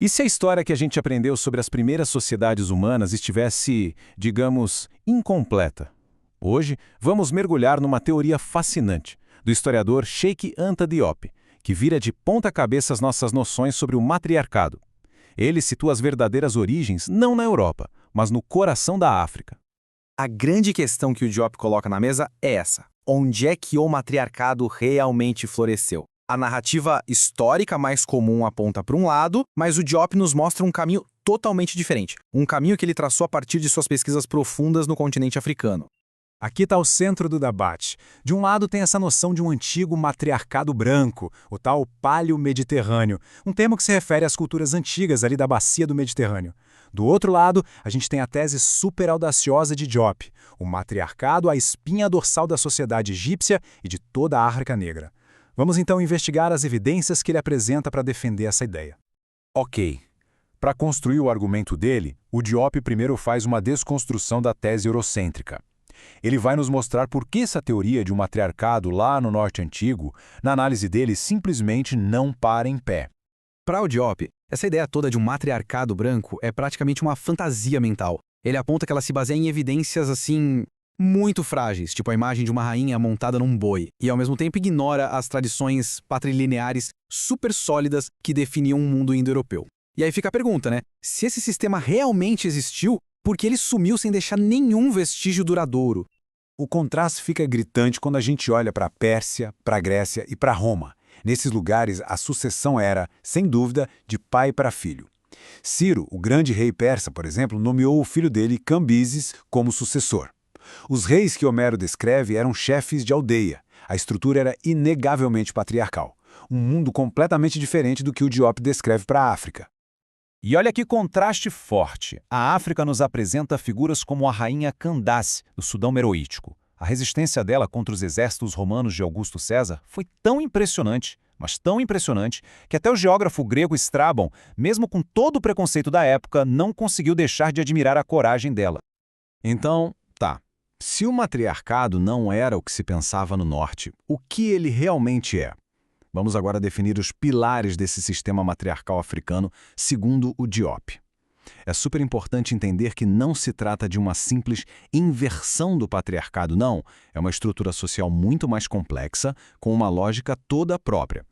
E se a história que a gente aprendeu sobre as primeiras sociedades humanas estivesse, digamos, incompleta? Hoje, vamos mergulhar numa teoria fascinante do historiador Cheikh Anta Diop, que vira de ponta cabeça as nossas noções sobre o matriarcado. Ele situa as verdadeiras origens não na Europa, mas no coração da África. A grande questão que o Diop coloca na mesa é essa: onde é que o matriarcado realmente floresceu? A narrativa histórica mais comum aponta para um lado, mas o Diop nos mostra um caminho totalmente diferente. Um caminho que ele traçou a partir de suas pesquisas profundas no continente africano. Aqui está o centro do debate. De um lado tem essa noção de um antigo matriarcado branco, o tal Paleo-Mediterrâneo, um termo que se refere às culturas antigas ali da bacia do Mediterrâneo. Do outro lado, a gente tem a tese super audaciosa de Diop, o matriarcado, a espinha dorsal da sociedade egípcia e de toda a África Negra. Vamos então investigar as evidências que ele apresenta para defender essa ideia. Ok. Para construir o argumento dele, o Diop primeiro faz uma desconstrução da tese eurocêntrica. Ele vai nos mostrar por que essa teoria de um matriarcado lá no Norte Antigo, na análise dele, simplesmente não para em pé. Para o Diop, essa ideia toda de um matriarcado branco é praticamente uma fantasia mental. Ele aponta que ela se baseia em evidências, assim, muito frágeis, tipo a imagem de uma rainha montada num boi, e ao mesmo tempo ignora as tradições patrilineares super sólidas que definiam um mundo indo-europeu. E aí fica a pergunta, né? Se esse sistema realmente existiu, por que ele sumiu sem deixar nenhum vestígio duradouro? O contraste fica gritante quando a gente olha para a Pérsia, para a Grécia e para Roma. Nesses lugares, a sucessão era, sem dúvida, de pai para filho. Ciro, o grande rei persa, por exemplo, nomeou o filho dele, Cambises, como sucessor. Os reis que Homero descreve eram chefes de aldeia. A estrutura era inegavelmente patriarcal. Um mundo completamente diferente do que o Diop descreve para a África. E olha que contraste forte. A África nos apresenta figuras como a rainha Candace, do Sudão Meroítico. A resistência dela contra os exércitos romanos de Augusto César foi tão impressionante, mas tão impressionante, que até o geógrafo grego Estrabão, mesmo com todo o preconceito da época, não conseguiu deixar de admirar a coragem dela. Então, tá. Se o matriarcado não era o que se pensava no norte, o que ele realmente é? Vamos agora definir os pilares desse sistema matriarcal africano, segundo o Diop. É super importante entender que não se trata de uma simples inversão do patriarcado, não. É uma estrutura social muito mais complexa, com uma lógica toda própria.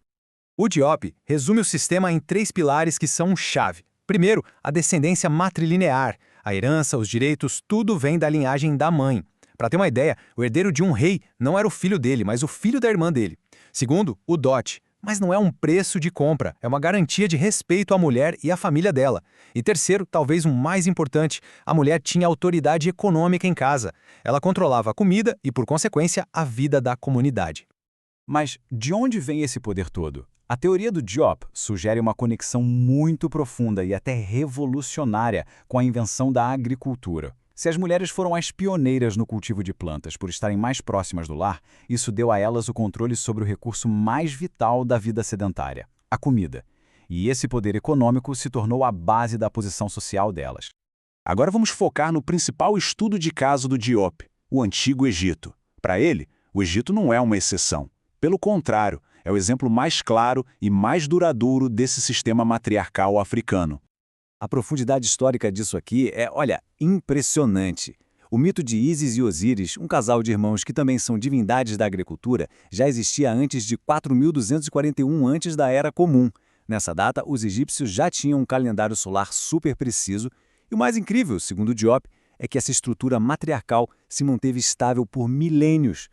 O Diop resume o sistema em 3 pilares que são chave. Primeiro, a descendência matrilinear. A herança, os direitos, tudo vem da linhagem da mãe. Para ter uma ideia, o herdeiro de um rei não era o filho dele, mas o filho da irmã dele. Segundo, o dote. Mas não é um preço de compra, é uma garantia de respeito à mulher e à família dela. E terceiro, talvez o mais importante, a mulher tinha autoridade econômica em casa. Ela controlava a comida e, por consequência, a vida da comunidade. Mas de onde vem esse poder todo? A teoria do Diop sugere uma conexão muito profunda e até revolucionária com a invenção da agricultura. Se as mulheres foram as pioneiras no cultivo de plantas por estarem mais próximas do lar, isso deu a elas o controle sobre o recurso mais vital da vida sedentária, a comida. E esse poder econômico se tornou a base da posição social delas. Agora vamos focar no principal estudo de caso do Diop, o Antigo Egito. Para ele, o Egito não é uma exceção. Pelo contrário, é o exemplo mais claro e mais duradouro desse sistema matriarcal africano. A profundidade histórica disso aqui é, olha, impressionante. O mito de Ísis e Osíris, um casal de irmãos que também são divindades da agricultura, já existia antes de 4.241 antes da Era Comum. Nessa data, os egípcios já tinham um calendário solar super preciso, e o mais incrível, segundo Diop, é que essa estrutura matriarcal se manteve estável por milênios.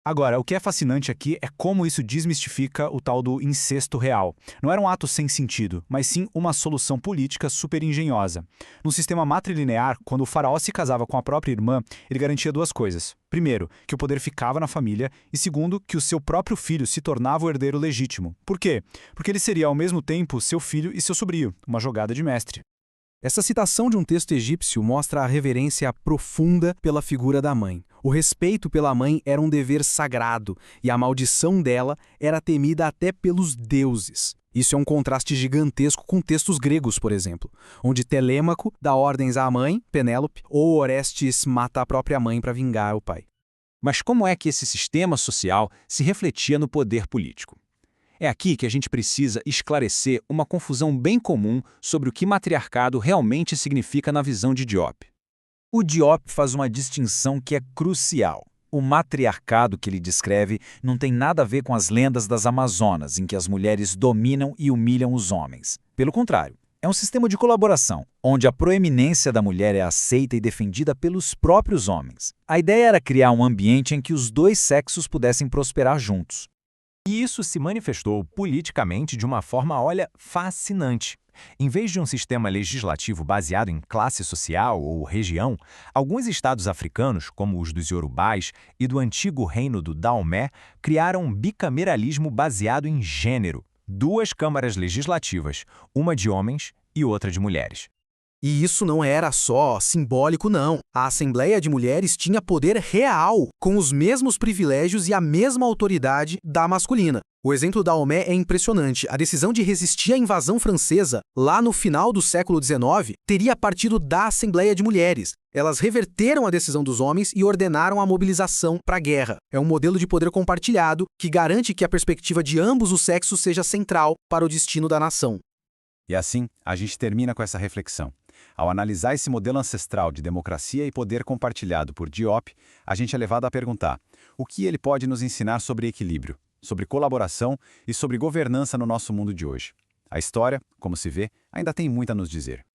Agora, o que é fascinante aqui é como isso desmistifica o tal do incesto real. Não era um ato sem sentido, mas sim uma solução política super engenhosa. No sistema matrilinear, quando o faraó se casava com a própria irmã, ele garantia 2 coisas. Primeiro, que o poder ficava na família, e segundo, que o seu próprio filho se tornava o herdeiro legítimo. Por quê? Porque ele seria ao mesmo tempo seu filho e seu sobrinho, uma jogada de mestre. Essa citação de um texto egípcio mostra a reverência profunda pela figura da mãe. O respeito pela mãe era um dever sagrado, e a maldição dela era temida até pelos deuses. Isso é um contraste gigantesco com textos gregos, por exemplo, onde Telêmaco dá ordens à mãe, Penélope, ou Orestes mata a própria mãe para vingar o pai. Mas como é que esse sistema social se refletia no poder político? É aqui que a gente precisa esclarecer uma confusão bem comum sobre o que matriarcado realmente significa na visão de Diop. O Diop faz uma distinção que é crucial. O matriarcado que ele descreve não tem nada a ver com as lendas das Amazonas, em que as mulheres dominam e humilham os homens. Pelo contrário, é um sistema de colaboração, onde a proeminência da mulher é aceita e defendida pelos próprios homens. A ideia era criar um ambiente em que os dois sexos pudessem prosperar juntos. E isso se manifestou politicamente de uma forma, olha, fascinante. Em vez de um sistema legislativo baseado em classe social ou região, alguns estados africanos, como os dos Yorubás e do antigo reino do Daomé, criaram um bicameralismo baseado em gênero. 2 câmaras legislativas, uma de homens e outra de mulheres. E isso não era só simbólico, não. A Assembleia de Mulheres tinha poder real, com os mesmos privilégios e a mesma autoridade da masculina. O exemplo da Daomé é impressionante. A decisão de resistir à invasão francesa, lá no final do século XIX, teria partido da Assembleia de Mulheres. Elas reverteram a decisão dos homens e ordenaram a mobilização para a guerra. É um modelo de poder compartilhado que garante que a perspectiva de ambos os sexos seja central para o destino da nação. E assim, a gente termina com essa reflexão. Ao analisar esse modelo ancestral de democracia e poder compartilhado por Diop, a gente é levado a perguntar: o que ele pode nos ensinar sobre equilíbrio, sobre colaboração e sobre governança no nosso mundo de hoje? A história, como se vê, ainda tem muito a nos dizer.